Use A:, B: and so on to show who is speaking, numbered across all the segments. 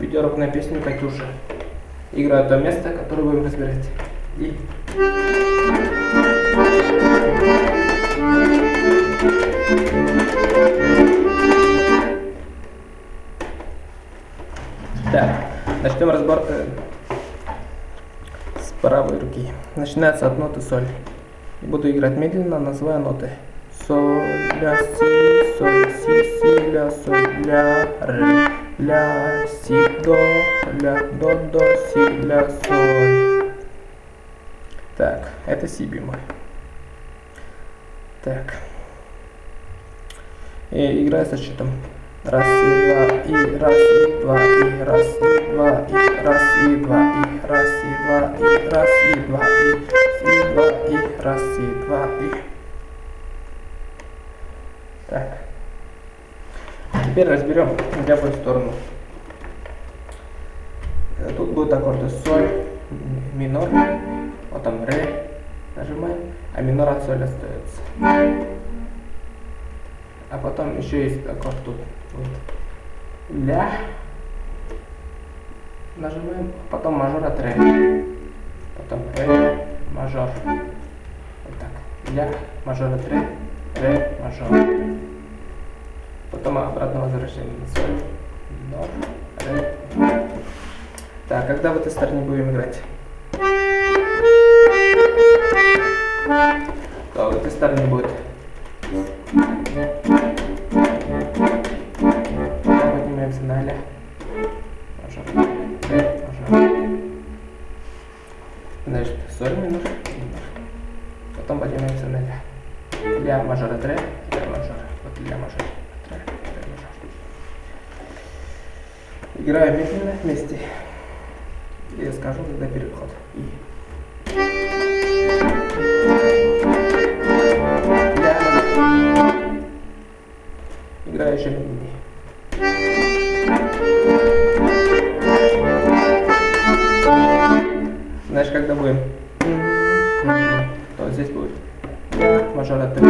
A: Пятерок на песню Катюши. Играю то место, которое будем разбирать. И... Так, начнем разбор с правой руки. Начинается от ноты соль. Буду играть медленно, называя ноты. Соль, ля, си, соль, си, ля, соль, ля, ре, ля, си, до, си, ля, соль. Так, это си бемоль. Так. И играю со счетом. Раз, и, два, и, раз, и, два, и, раз, и, два, и, раз, и, два, и, раз, и, два, и, раз, и, два, и, раз, и, два, и. Так. Теперь разберем левую сторону. Тут будут аккорды соль, минор, потом ре, нажимаем, а минор от соли остается. А потом еще есть аккорд тут. Вот. Ля. Нажимаем, потом мажор от ре. Потом ре, мажор. Вот так. Ля, мажор от ре, мажор. Потом обратно возвращаем на соль. Минор, ре. Так, когда в этой стороне будем играть? То в этой стороне будет. Поднимаемся на ля. Мажор, ре, мажор. Значит, соль, минор, минор. Потом поднимаемся на ля. Ля, мажор, от ре, мажор. Вот ля, мажор, от ре, мажор. Играем медленно вместе. Я скажу, когда переход. И. Играю еще медленнее. Знаешь, когда будем? То здесь будет мажор от ре,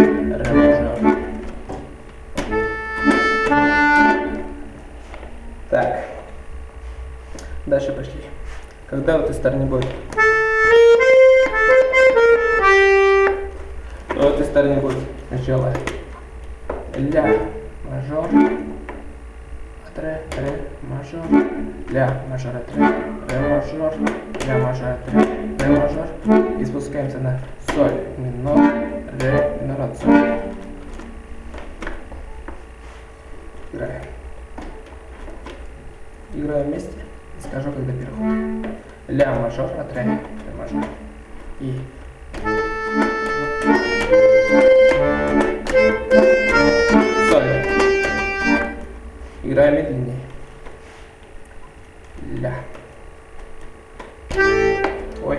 A: мажор. Так. Дальше пошли. Когда в этой стороне будет? В этой стороне будет сначала ля, мажор, от ре, мажор, ля, мажор, от ре, мажор, ля, мажор, от ре, мажор. И спускаемся на соль, минор, ре, минор, от соль. Играем. Играем вместе. Скажу, когда переход. Ля, мажор, от ре, мажор. И. Соль. Играем медленнее. Ля. Ой.